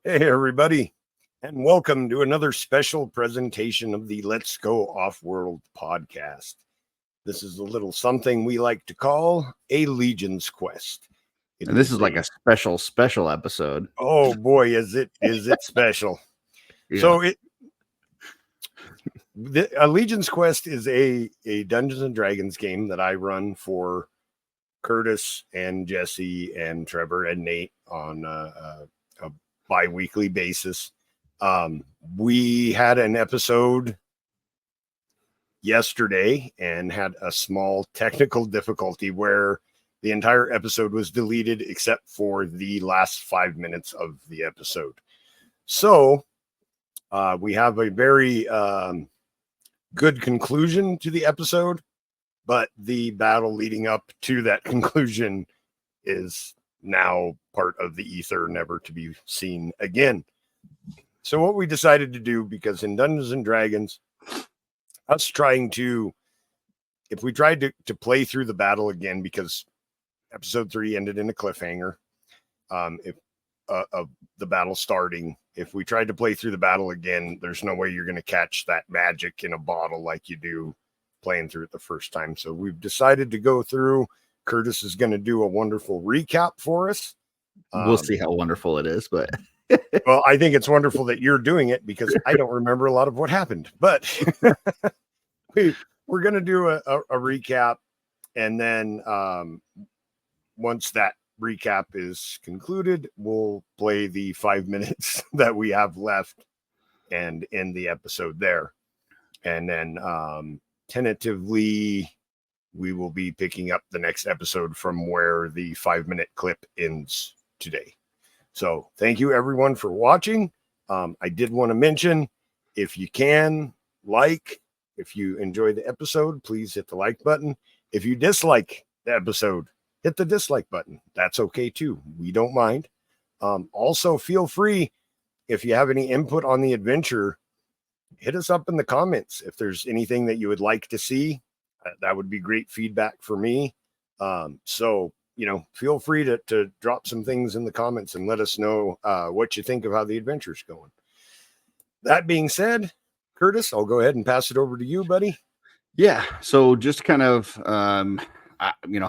Hey, everybody, and welcome to another special presentation of the Let's Go Off-World podcast. This is a little something we like to call a Legion's Quest. And this is like a special episode. Oh boy, is it special. Yeah. So a Legion's Quest is a Dungeons and Dragons game that I run for Curtis and Jesse and Trevor and Nate on a bi-weekly basis. We had an episode yesterday and had a small technical difficulty where the entire episode was deleted except for the last 5 minutes of the episode. So we have a very good conclusion to the episode, but the battle leading up to that conclusion is now part of the ether, never to be seen again. So what we decided to do, because in Dungeons and Dragons, us trying to, if we tried to play through the battle again, because episode 3 ended in a cliffhanger, if of the battle starting, if we tried to play through the battle again, there's no way you're going to catch that magic in a bottle like you do playing through it the first time. So we've decided to go through. Curtis is going to do a wonderful recap for us. We'll see how wonderful it is, but well, I think it's wonderful that you're doing it because I don't remember a lot of what happened, but we're going to do a recap. And then once that recap is concluded, we'll play the 5 minutes that we have left and end the episode there. And then tentatively, we will be picking up the next episode from where the 5-minute clip ends today. So thank you everyone for watching. I did want to mention, if you can, if you enjoy the episode, please hit the like button. If you dislike the episode, hit the dislike button. That's okay too. We don't mind. Also, feel free, if you have any input on the adventure, hit us up in the comments. If there's anything that you would like to see, that would be great feedback for me. So, feel free to drop some things in the comments and let us know what you think of how the adventure's going. That being said, Curtis, I'll go ahead and pass it over to you, buddy. Yeah. So just kind of,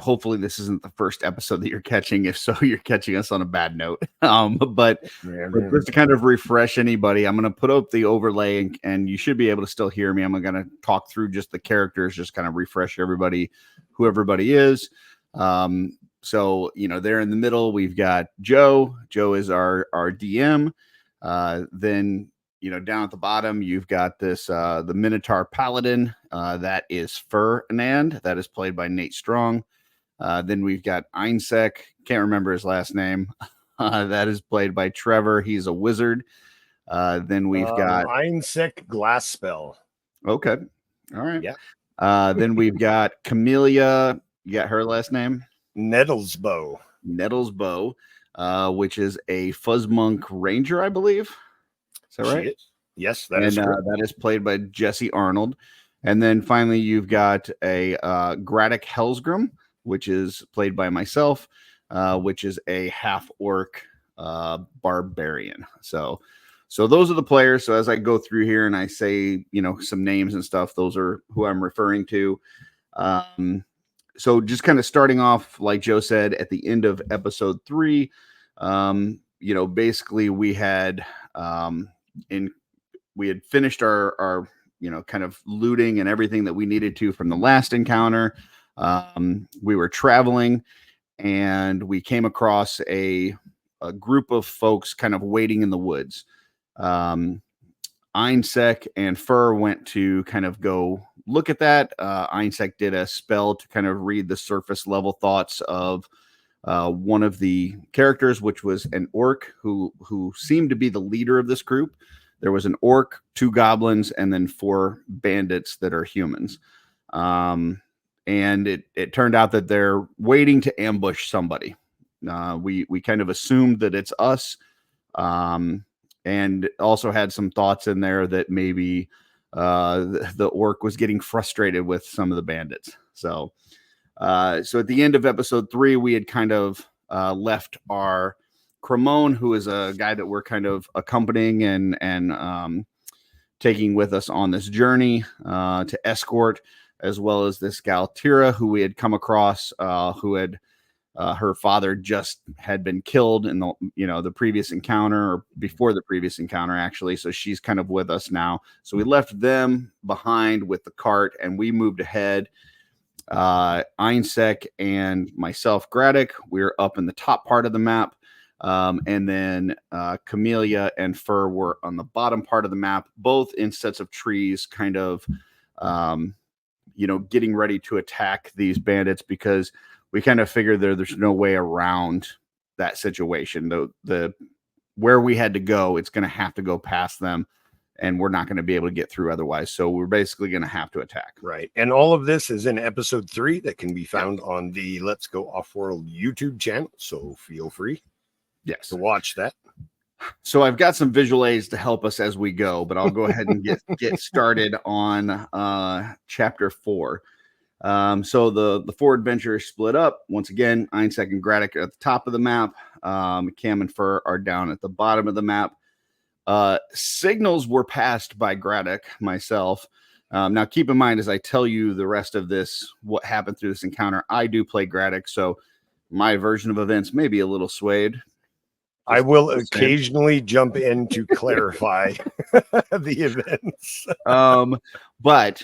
hopefully this isn't the first episode that you're catching. If so, you're catching us on a bad note. But just to kind of refresh anybody, I'm going to put up the overlay and you should be able to still hear me. I'm going to talk through just the characters, just kind of refresh everybody, who everybody is. So, there in the middle, we've got Joe. Joe is our DM. Then, down at the bottom, you've got this, the Minotaur Paladin. That is Ferr Inand. That is played by Nate Strong. Then we've got Eénsek. Can't remember his last name. That is played by Trevor. He's a wizard. Then we've got Eénsek Glaaspell. Okay. All right. Yeah. Then we've got Camellia. You got her last name? Nettlesbough, which is a Fuzzmunk Ranger, I believe. Is that right? Yes, that is correct. That is played by Jesse Arnold. And then finally, you've got a Gradduk Hellsgrim, which is played by myself, which is a half-orc barbarian. So those are the players. So as I go through here and I say, some names and stuff, those are who I'm referring to. So just kind of starting off, like Joe said, at the end of episode 3, basically we had finished our kind of looting and everything that we needed to from the last encounter. We were traveling and we came across a group of folks kind of waiting in the woods. Eénsek and Ferr went to kind of go look at that. Eénsek did a spell to kind of read the surface level thoughts of one of the characters, which was an orc who seemed to be the leader of this group. There was an orc, 2 goblins, and then 4 bandits that are humans. And it turned out that they're waiting to ambush somebody. We kind of assumed that it's us. And also had some thoughts in there that maybe the orc was getting frustrated with some of the bandits. So at the end of episode 3, we had kind of left our Cremone, who is a guy that we're kind of accompanying and taking with us on this journey to escort, as well as this gal Tira, who we had come across, who had her father just had been killed in the previous encounter, or before the previous encounter, actually. So she's kind of with us now. So we left them behind with the cart, and we moved ahead. Eénsek and myself, Gradduk, we're up in the top part of the map. And then Camellia and Ferr were on the bottom part of the map, both in sets of trees, kind of, getting ready to attack these bandits, because we kind of figured there's no way around that situation. The where we had to go, it's going to have to go past them, and we're not going to be able to get through otherwise. So we're basically going to have to attack. Right. And all of this is in episode 3 that can be found on the Let's Go Off-World YouTube channel. So feel free to watch that. So I've got some visual aids to help us as we go, but I'll go ahead and get started on chapter 4. So the 4 adventurers split up. Once again, Eénsek and Gradduk are at the top of the map. Cam and Ferr are down at the bottom of the map. Signals were passed by Gradduk, myself. Now, keep in mind, as I tell you the rest of this, what happened through this encounter, I do play Gradduk, so my version of events may be a little swayed. I will occasionally jump in to clarify the events. But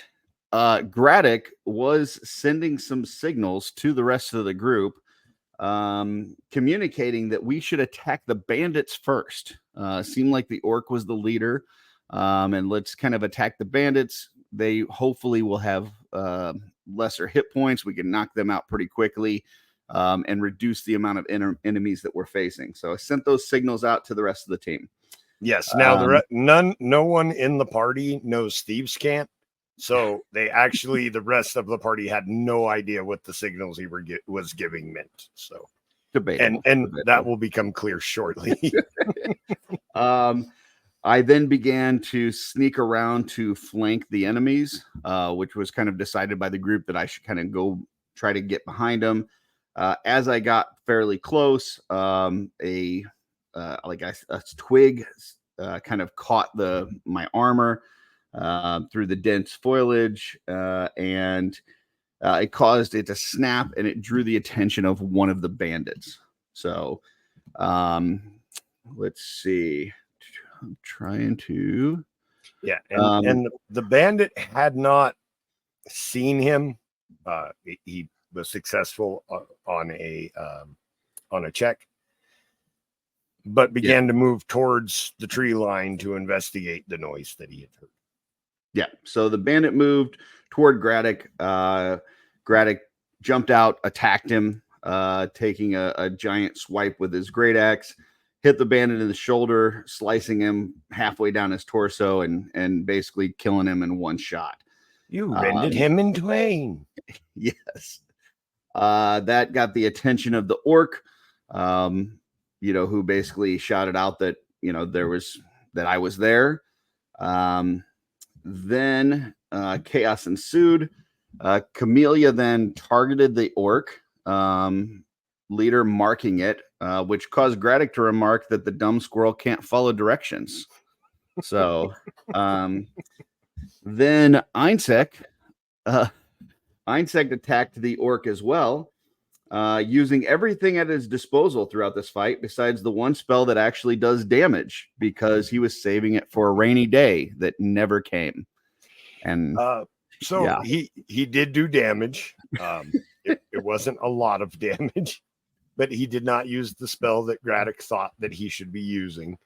Gradduk was sending some signals to the rest of the group, communicating that we should attack the bandits first. Seemed like the orc was the leader, and let's kind of attack the bandits. They hopefully will have lesser hit points. We can knock them out pretty quickly. And reduce the amount of enemies that we're facing. So I sent those signals out to the rest of the team. Yes. Now no one in the party knows Thieves' Cant, so the rest of the party had no idea what the signals he was giving meant. So debatable. That will become clear shortly. I then began to sneak around to flank the enemies, which was kind of decided by the group that I should kind of go try to get behind them. As I got fairly close, a twig kind of caught my armor through the dense foliage, and it caused it to snap, and it drew the attention of one of the bandits. So let's see. I'm trying to. Yeah, and the bandit had not seen him. He was successful on a check, but began to move towards the tree line to investigate the noise that he had heard. Yeah, so the bandit moved toward Gradduk. Gradduk jumped out, attacked him, taking a giant swipe with his great axe, hit the bandit in the shoulder, slicing him halfway down his torso, and basically killing him in one shot. You rended him in twain. Yes. That got the attention of the orc, who basically shouted out that, that I was there. Then chaos ensued. Camellia then targeted the orc leader, marking it, which caused Gradduk to remark that the dumb squirrel can't follow directions. So then Eénsek attacked the orc as well, using everything at his disposal throughout this fight, besides the one spell that actually does damage, because he was saving it for a rainy day that never came. And he did do damage. It wasn't a lot of damage, but he did not use the spell that Gradduk thought that he should be using.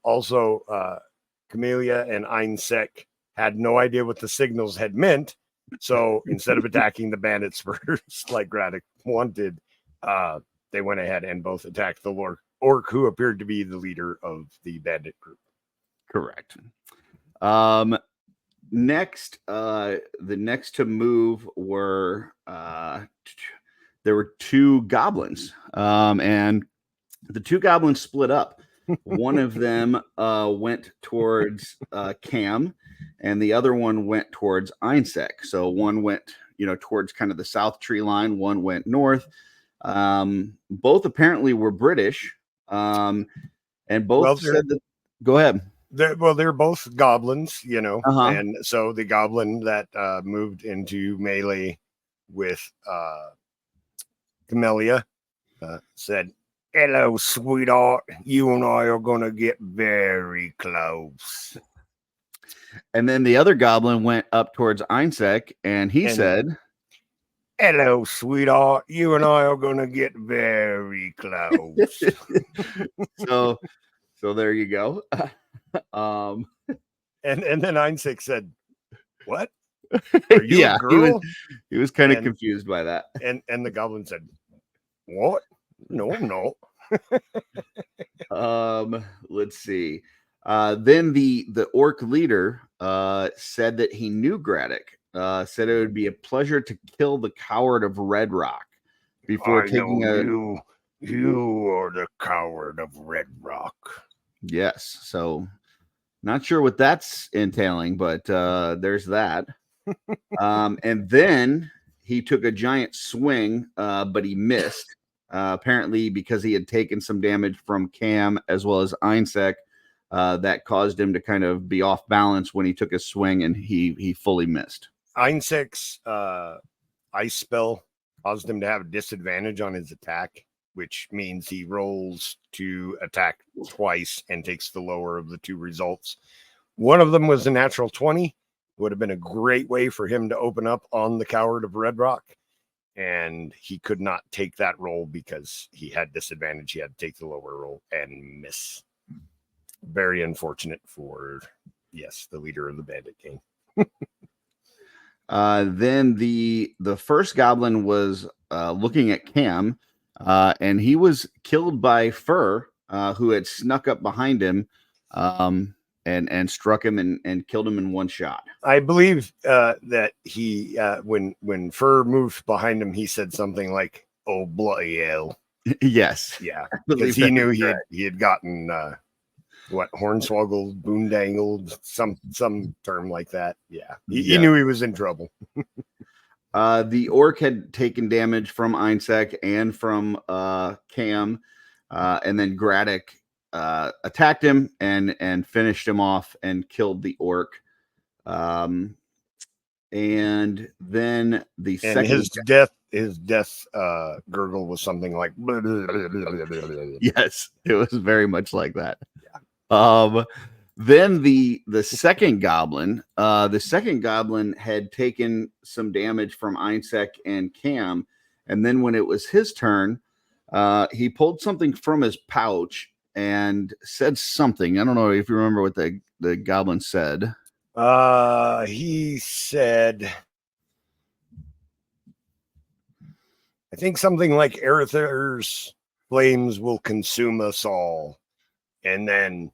Also, Camellia and Eénsek had no idea what the signals had meant. So instead of attacking the bandits first, like Gradduk wanted, they went ahead and both attacked the orc, who appeared to be the leader of the bandit group. Correct. Next, the next to move were there were 2 goblins, and the 2 goblins split up. One of them went towards Cam, and the other one went towards Eénsek. So one went, towards kind of the south tree line. One went north. Both apparently were British. And both said that. Go ahead. They're both goblins, Uh-huh. and so the goblin that moved into melee with Camellia said, "Hello, sweetheart. You and I are gonna get very close." And then the other goblin went up towards Eénsek, and he said, "Hello, sweetheart. You and I are gonna get very close." so there you go. And then Eénsek said, "What? Are you a girl?" He was kind of confused by that. And the goblin said, "What? No." Let's see. Then the orc leader said that he knew Gradduk. Said it would be a pleasure to kill the coward of Red Rock before taking You are the coward of Red Rock. Yes. So not sure what that's entailing, but there's that. And then he took a giant swing, but he missed. Apparently because he had taken some damage from Cam as well as Eénsek. That caused him to kind of be off balance when he took a swing, and he fully missed. Eénsek's ice spell caused him to have a disadvantage on his attack, which means he rolls to attack twice and takes the lower of the two results. One of them was a natural 20. Would have been a great way for him to open up on the coward of Red Rock. And he could not take that roll because he had disadvantage. He had to take the lower roll and miss. Very unfortunate for, the leader of the bandit gang. Then the first goblin was looking at Cam, and he was killed by Ferr, who had snuck up behind him and struck him and killed him in one shot. I believe that he, when Ferr moved behind him, he said something like, "Oh, bloody hell." Yes. Yeah, because he knew he had gotten... hornswoggled, boondangled, some term like that. Yeah. He knew he was in trouble. The orc had taken damage from Eénsek and from Cam, and then Gradduk attacked him and finished him off and killed the orc. And then his death gurgle was something like yes, it was very much like that. Yeah. Then the second goblin had taken some damage from Eénsek and Cam, and then when it was his turn, he pulled something from his pouch and said something. I don't know if you remember what the goblin said. He said, I think something like Arether's flames will consume us all, and then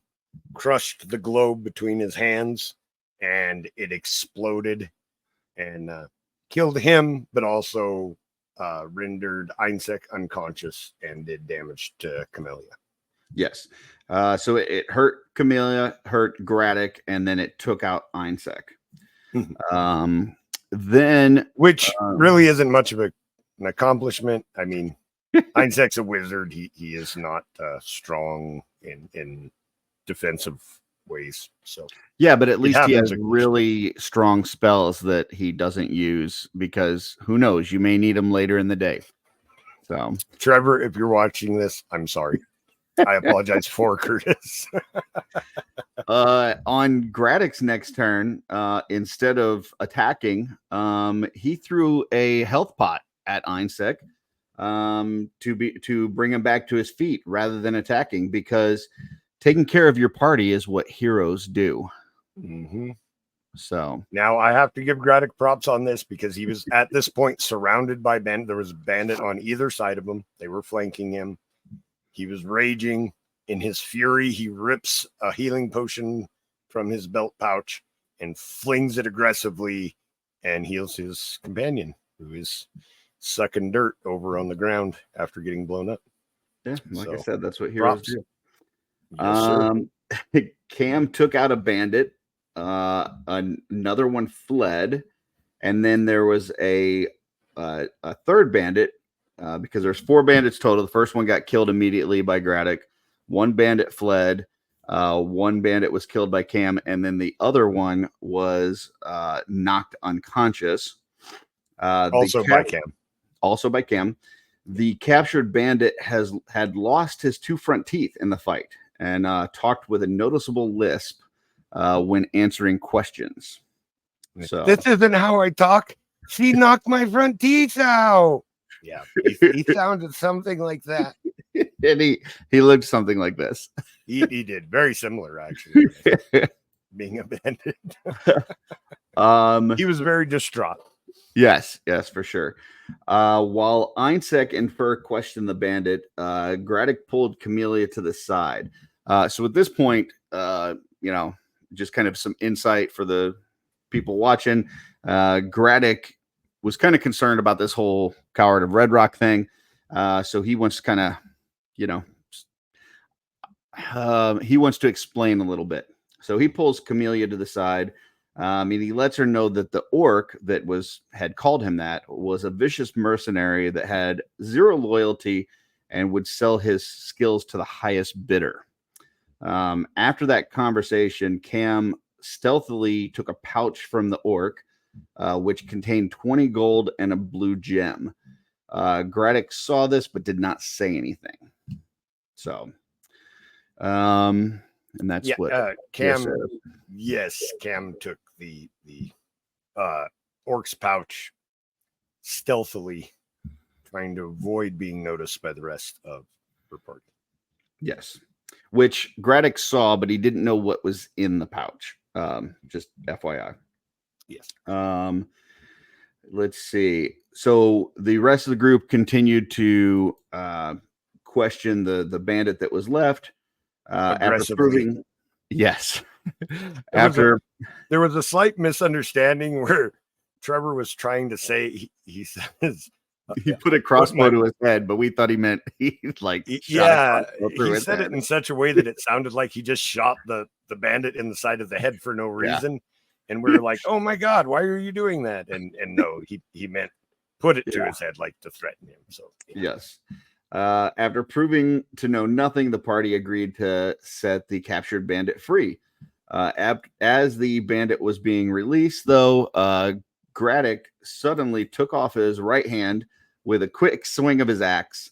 crushed the globe between his hands, and it exploded and killed him, but also rendered Eénsek unconscious and did damage to Camellia. Yes. So it hurt Camellia, hurt Gradduk, and then it took out Eénsek. Then, which really isn't much of an accomplishment. I mean, Eénsek's a wizard. He is not strong in defensive ways. So yeah, but at least he has really strong spells that he doesn't use, because who knows, you may need them later in the day. So Trevor, if you're watching this, I'm sorry. I apologize for Curtis. On Gradduk's next turn, instead of attacking, he threw a health pot at Eénsek to bring him back to his feet rather than attacking, because taking care of your party is what heroes do. Mm-hmm. So now I have to give Gradduk props on this, because he was at this point surrounded by bandit. There was a bandit on either side of him. They were flanking him. He was raging. In his fury, he rips a healing potion from his belt pouch and flings it aggressively and heals his companion, who is sucking dirt over on the ground after getting blown up. Yeah, like I said, that's what heroes do. Yes, Cam took out a bandit. Another one fled, and then there was a third bandit, because there's 4 bandits total. The first one got killed immediately by Gradduk. One bandit fled. One bandit was killed by Cam, and then the other one was knocked unconscious. Also by Cam. Also by Cam. The captured bandit had lost his 2 front teeth in the fight and talked with a noticeable lisp when answering questions. So this isn't how I talk. She knocked my front teeth out. Yeah, he sounded something like that. And he looked something like this. He did very similar, actually. Being a bandit. He was very distraught. Yes, for sure. While Eénsek and Ferr questioned the bandit, Gradduk pulled Camellia to the side. So at this point, just kind of some insight for the people watching. Gradduk was kind of concerned about this whole Coward of Red Rock thing. So he wants to kind of, he wants to explain a little bit. So he pulls Camellia to the side. And he lets her know that the orc that had called him that was a vicious mercenary that had 0 loyalty and would sell his skills to the highest bidder. After that conversation, Cam stealthily took a pouch from the orc, which contained 20 gold and a blue gem. Gradduk saw this but did not say anything. So, and that's what Cam. Yes, Cam took the orc's pouch stealthily, trying to avoid being noticed by the rest of her party. Yes, which Gradduk saw, but he didn't know what was in the pouch. Just FYI. Yes. Let's see. So the rest of the group continued to question the bandit that was left. After proving, yes. There was a slight misunderstandanding where Trevor was trying to say he says he put a crossbow to his head, but we thought he meant he said it in such a way that it sounded like he just shot the bandit in the side of the head for no reason. And we were like, oh my God, why are you doing that? And no, he meant put it to his head, like to threaten him. So yes. After proving to know nothing, the party agreed to set the captured bandit free. As the bandit was being released, though, Gradduk suddenly took off his right hand with a quick swing of his axe.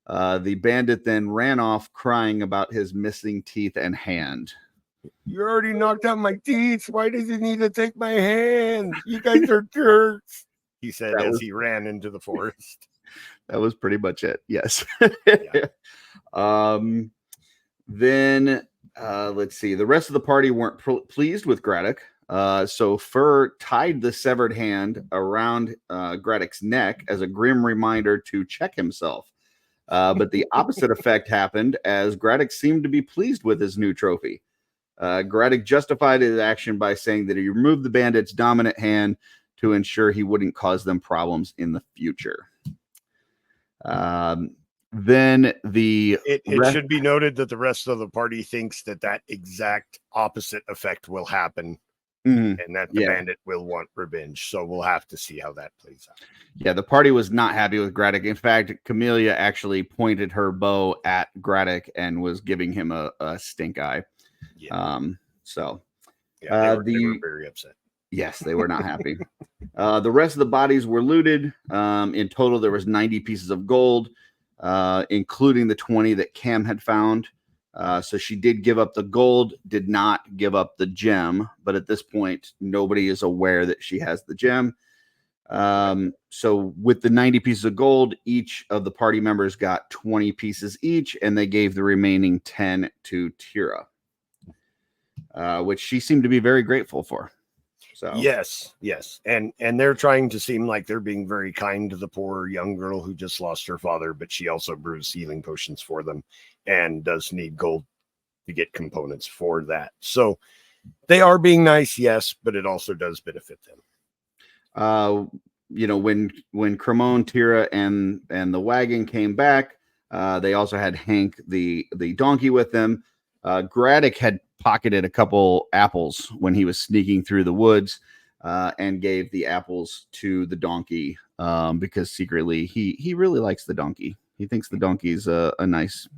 The bandit then ran off crying about his missing teeth and hand. You already knocked out my teeth. Why does he need to take my hand? You guys are jerks, he said as he ran into the forest. That was pretty much it. Yes. Then let's see. The rest of the party weren't pleased with Gradduk. So Ferr tied the severed hand around Gradduk's neck as a grim reminder to check himself. But the opposite effect happened as Gradduk seemed to be pleased with his new trophy. Gradduk justified his action by saying that he removed the bandit's dominant hand to ensure he wouldn't cause them problems in the future. Then it should be noted that the rest of the party thinks that exact opposite effect will happen, and that the bandit will want revenge. So we'll have to see how that plays out. Yeah, the party was not happy with Gradduk. In fact, Camellia actually pointed her bow at Gradduk and was giving him a stink eye. Yeah. They were very upset. Yes, they were not happy. The rest of the bodies were looted. In total, there was 90 pieces of gold, including the 20 that Cam had found. So she did give up the gold, did not give up the gem. But at this point, nobody is aware that she has the gem. So with the 90 pieces of gold, each of the party members got 20 pieces each, and they gave the remaining 10 to Tira, which she seemed to be very grateful for. So yes, and they're trying to seem like they're being very kind to the poor young girl who just lost her father, but she also brews healing potions for them and does need gold to get components for that. So they are being nice, yes, but it also does benefit them. When Cremone, Tira, and the wagon came back, they also had Hank the donkey with them. Gradduk had pocketed a couple apples when he was sneaking through the woods, and gave the apples to the donkey because secretly he really likes the donkey. He thinks the donkey's a nice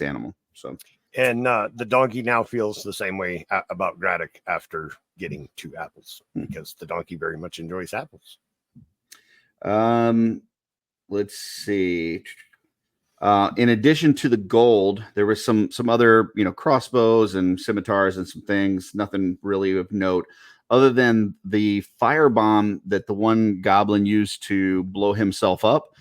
animal. So And the donkey now feels the same way about Gradduk after getting 2 apples, because the donkey very much enjoys apples. Let's see. In addition to the gold, there was some other, crossbows and scimitars and some things. Nothing really of note, other than the firebomb that the one goblin used to blow himself up.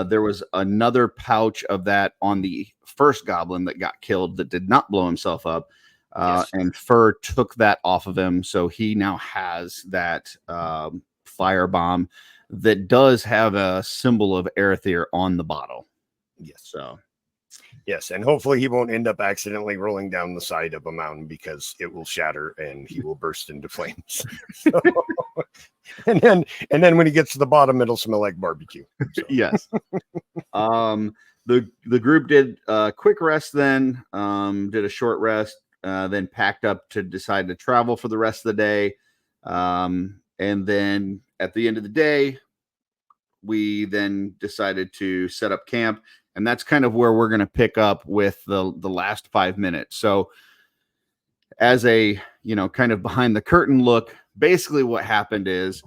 There was another pouch of that on the first goblin that got killed that did not blow himself up. Yes. And Ferr took that off of him. So he now has that firebomb that does have a symbol of Erethyr on the bottle. Yes. So, yes, and hopefully he won't end up accidentally rolling down the side of a mountain, because it will shatter and he will burst into flames. So, and then when he gets to the bottom, it'll smell like barbecue. So. Yes. The group did a quick rest, then did a short rest, then packed up to decide to travel for the rest of the day, and then at the end of the day, we then decided to set up camp. And that's kind of where we're going to pick up with the last 5 minutes. So as a, kind of behind the curtain look, basically what happened is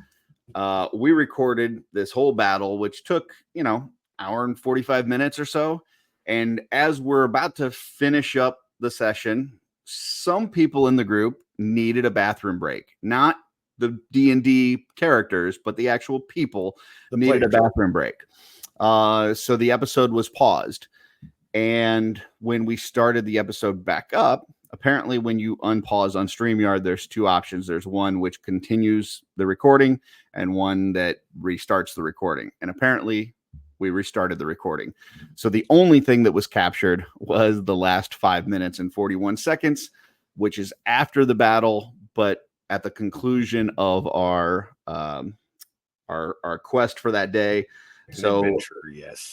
we recorded this whole battle, which took, hour and 45 minutes or so. And as we're about to finish up the session, some people in the group needed a bathroom break, not the D&D characters, but the actual people needed a bathroom break. So the episode was paused, and when we started the episode back up, apparently when you unpause on StreamYard, there's 2 options. There's one which continues the recording and one that restarts the recording. And apparently we restarted the recording. So the only thing that was captured was the last 5 minutes and 41 seconds, which is after the battle, but at the conclusion of our quest for that day.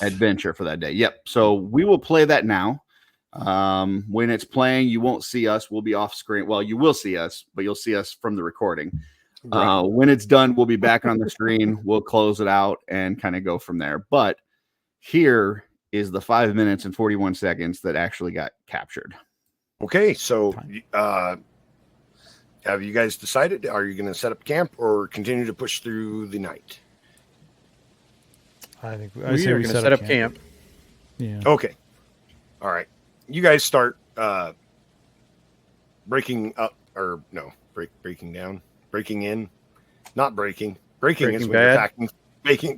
Adventure for that day. Yep. So we will play that now. When it's playing, you won't see us. We'll be off screen. Well, you will see us, but you'll see us from the recording. Right. When it's done, we'll be back on the screen. We'll close it out and kind of go from there. But here is the 5 minutes and 41 seconds that actually got captured. Okay. So, have you guys decided? Are you going to set up camp or continue to push through the night? I think we are going to set up camp. Yeah. Okay. All right. You guys start breaking up, or no, breaking down, breaking in, not breaking. Breaking is when you're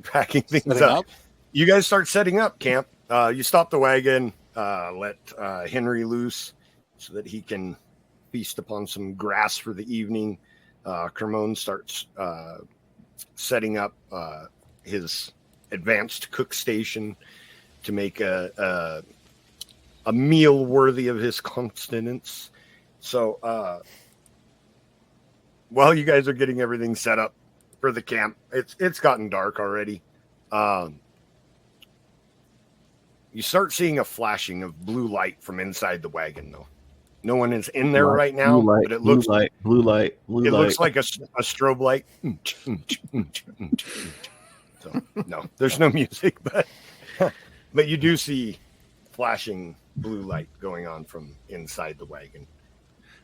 packing things up. You guys start setting up camp. You stop the wagon, let Henry loose so that he can feast upon some grass for the evening. Kermone starts setting up his advanced cook station to make a meal worthy of his consonants. So while you guys are getting everything set up for the camp, it's gotten dark already. You start seeing a flashing of blue light from inside the wagon, though. No one is in there right now, but it looks blue light. Looks like a strobe light. So no, there's no music, but you do see flashing blue light going on from inside the wagon.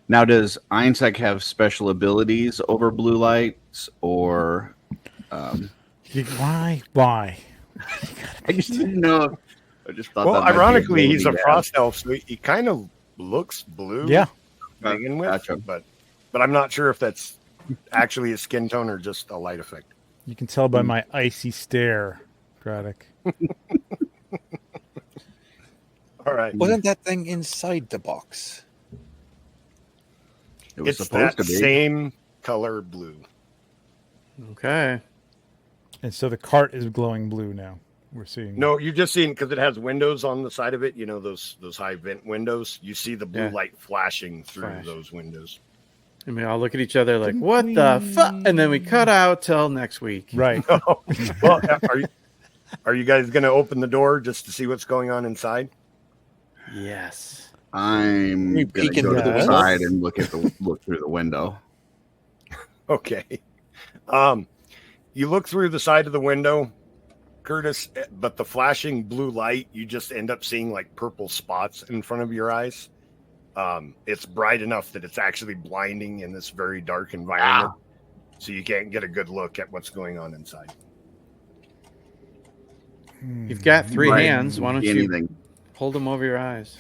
Now, does Eénsek have special abilities over blue lights, or why? I just didn't know. I just thought. Well, ironically, he's a frost elf, so he kind of looks blue. Yeah. To begin with, Gotcha. but I'm not sure if that's actually a skin tone or just a light effect. You can tell by my icy stare, Gradduk. All right. Wasn't that thing inside the box? It was It's supposed that to be. same color blue. Okay. And so the cart is glowing blue now. We're seeing. No, you've just seen, because it has windows on the side of it. You know, those high vent windows. You see the blue light flashing through those windows. And we all look at each other like, what the fuck? And then we cut out till next week. Right. No. Well, are you guys going to open the door just to see what's going on inside? Yes. I'm going to go to the side and look through the window. Okay. You look through the side of the window, Curtis, but the flashing blue light, you just end up seeing like purple spots in front of your eyes. It's bright enough that it's actually blinding in this very dark environment, so you can't get a good look at what's going on inside. You've got three Right. hands. Why don't you Anything. hold them over your eyes?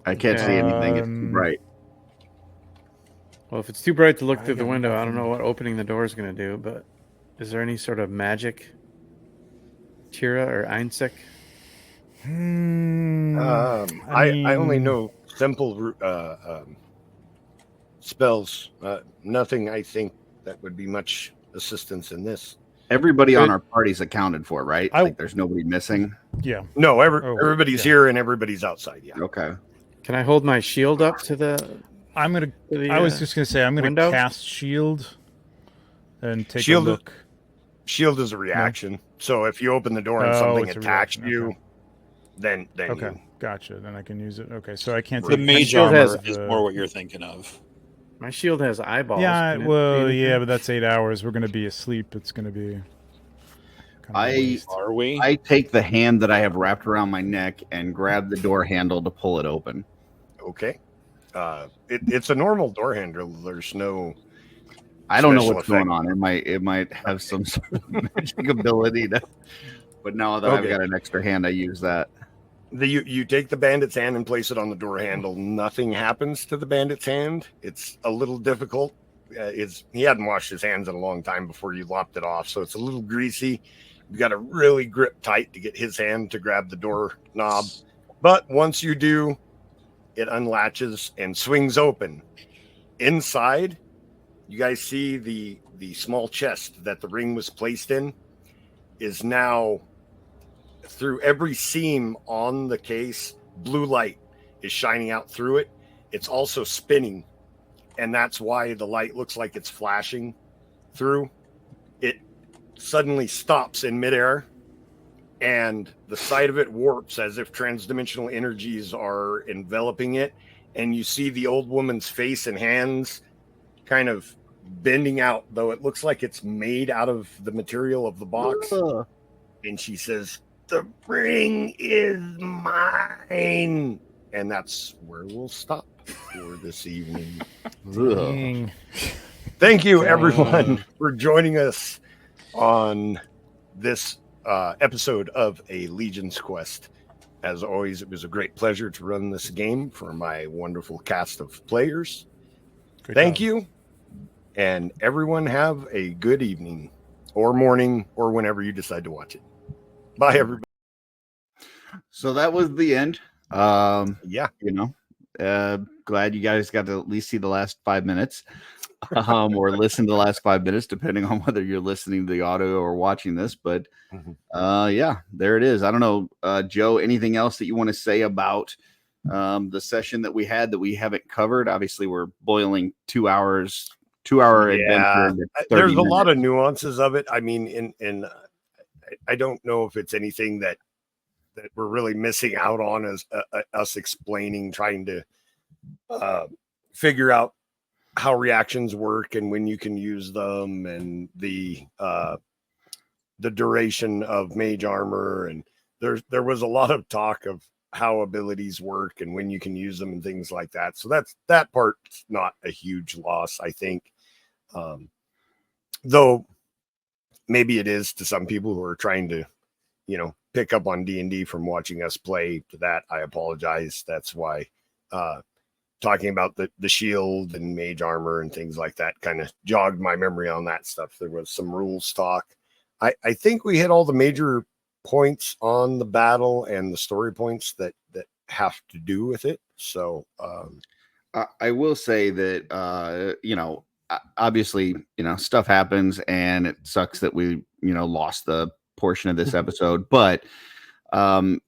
I can't see anything. It's too bright. Well, if it's too bright to look through the window, I don't know what opening the door is going to do, but is there any sort of magic? Tira or Eénsek? I only know simple spells. Nothing, I think, that would be much assistance in this. Everybody on our party's accounted for, right? I- Like there's nobody missing. Yeah. No, everybody's here and everybody's outside. Yeah. Okay. Can I hold my shield up to the... I'm gonna. to the, I was just gonna say I'm gonna window? cast shield and take Shield a is- look. Shield is a reaction. So if you open the door and Oh, something it's a attacks reaction, you, okay. then Okay, you. gotcha. Then I can use it. Okay, so I can't The take mage shield armor has is more what you're thinking of. My shield has eyeballs. Yeah, Can it well, do anything? yeah, but that's 8 hours. We're gonna be asleep. It's gonna be. Kind of a I- waste. Are we? I take the hand that I have wrapped around my neck and grab the door handle to pull it open. Okay. It's a normal door handle. There's no. I don't know Special what's effect. going on. It might have some sort of magic ability to. But now that I've Okay. got an extra hand, I use that. You take the bandit's hand and place it on the door handle. Nothing happens to the bandit's hand. It's a little difficult. He hadn't washed his hands in a long time before you lopped it off, so it's a little greasy. You got to really grip tight to get his hand to grab the door knob. But once you do, it unlatches and swings open. Inside, you guys see the small chest that the ring was placed in is now, through every seam on the case, blue light is shining out through it. It's also spinning, and that's why the light looks like it's flashing through. It suddenly stops in midair, and the side of it warps as if transdimensional energies are enveloping it, and you see the old woman's face and hands kind of bending out, though it looks like it's made out of the material of the box. And she says, "The ring is mine." And that's where we'll stop for this evening. Dang. Thank you, everyone, for joining us on this episode of A Legion's Quest. As always, it was a great pleasure to run this game for my wonderful cast of players. Great Thank job. you. And everyone have a good evening or morning or whenever you decide to watch it. Bye, everybody. So that was the end. Yeah. Glad you guys got to at least see the last 5 minutes, or listen to the last 5 minutes, depending on whether you're listening to the audio or watching this. But yeah, there it is. I don't know, Joe, anything else that you want to say about the session that we had that we haven't covered? Obviously, we're boiling 2 hours, 2-hour adventure. Into 30 There's a minutes. lot of nuances of it. I mean, I don't know if it's anything that we're really missing out on as us explaining, trying to figure out how reactions work and when you can use them, and the duration of mage armor. And there was a lot of talk of how abilities work and when you can use them and things like that. So that part's not a huge loss, I think. Though maybe it is to some people who are trying to, pick up on D&D from watching us play. To that, I apologize. That's why talking about the shield and mage armor and things like that kind of jogged my memory on that stuff. There was some rules talk. I think we hit all the major points on the battle and the story points that have to do with it. So I will say that obviously stuff happens and it sucks that we lost the portion of this episode, but I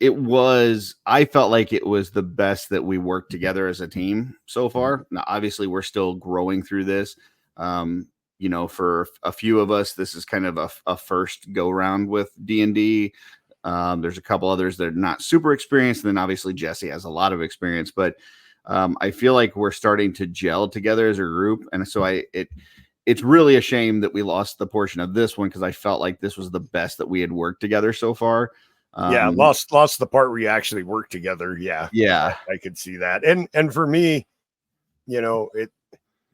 felt like it was the best that we worked together as a team so far. Now obviously we're still growing through this. For a few of us, this is kind of a first go round with D&D. There's a couple others that are not super experienced, and then obviously Jesse has a lot of experience, but I feel like we're starting to gel together as a group. And so it's really a shame that we lost the portion of this one, because I felt like this was the best that we had worked together so far. Yeah, lost the part where you actually work together. Yeah, yeah. I could see that. And for me, you know,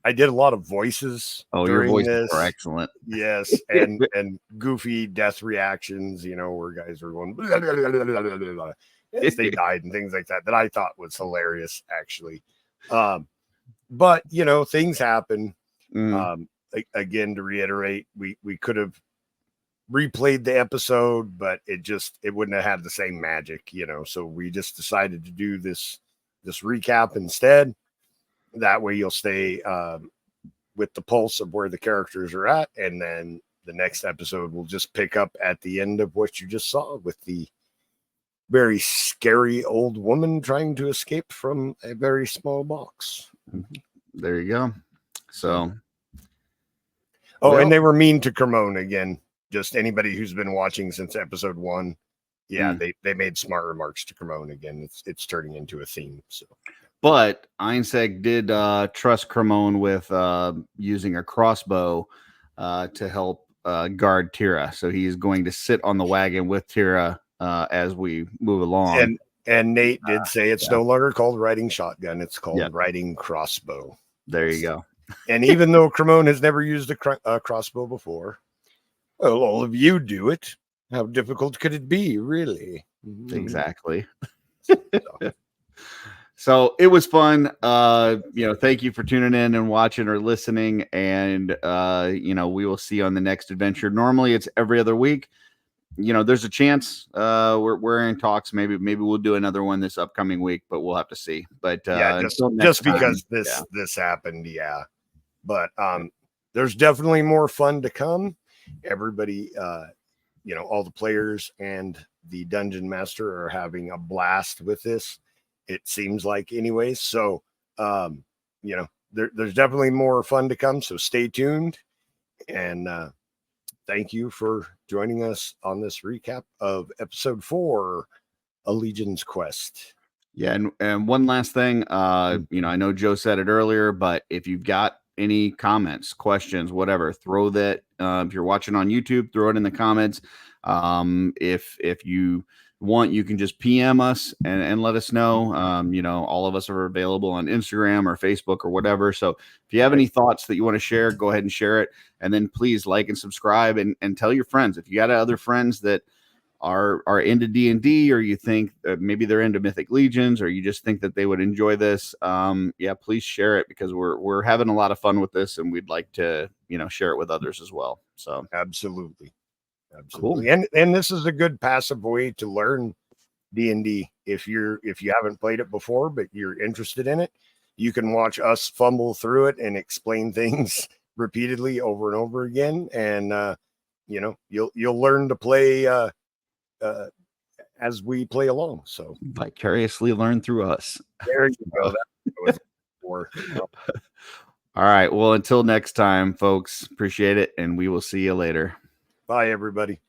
I did a lot of voices. Oh, your voices this. were excellent. Yes, and goofy death reactions. You know, where guys were going blah, blah, blah, blah, blah, blah, blah, as they died and things like that. That I thought was hilarious, actually. But you know, things happen. Again, to reiterate, we could have replayed the episode, but it wouldn't have had the same magic, you know. So we just decided to do this recap instead. That way you'll stay with the pulse of where the characters are at, and then the next episode will just pick up at the end of what you just saw with the very scary old woman trying to escape from a very small box. There you go. So and they were mean to Cremone again. Just anybody who's been watching since episode 1. Yeah, they made smart remarks to Cremone again. It's turning into a theme. So, but Eénsek did trust Cremone with using a crossbow to help guard Tira. So he's going to sit on the wagon with Tira as we move along. And Nate did say it's no longer called riding shotgun; it's called riding crossbow. There you go. And even though Cremone has never used a crossbow before, well, all of you do it. How difficult could it be, really? Exactly. So it was fun. Thank you for tuning in and watching or listening. And we will see you on the next adventure. Normally it's every other week. You know, there's a chance we're in talks. Maybe we'll do another one this upcoming week, but we'll have to see. But just because this happened, yeah. But there's definitely more fun to come. Everybody, all the players and the dungeon master are having a blast with this. It seems like, anyways. So, there's definitely more fun to come. So stay tuned, and thank you for joining us on this recap of episode 4, A Legion's Quest. Yeah, and one last thing, I know Joe said it earlier, but if you've got any comments, questions, whatever, throw that. If you're watching on YouTube, throw it in the comments. If you want, you can just PM us and let us know. All of us are available on Instagram or Facebook or whatever. So if you have any thoughts that you want to share, go ahead and share it. And then please like and subscribe and tell your friends. If you got other friends that are into D&D, or you think that maybe they're into Mythic Legions, or you just think that they would enjoy this, please share it, because we're having a lot of fun with this, and we'd like to share it with others as well. So absolutely. Cool. And this is a good passive way to learn D&D. If you haven't played it before but you're interested in it, you can watch us fumble through it and explain things repeatedly over and over again, and you'll learn to play as we play along. So vicariously learn through us. There you go. That was all right. Well, until next time, folks, appreciate it, and we will see you later. Bye, everybody.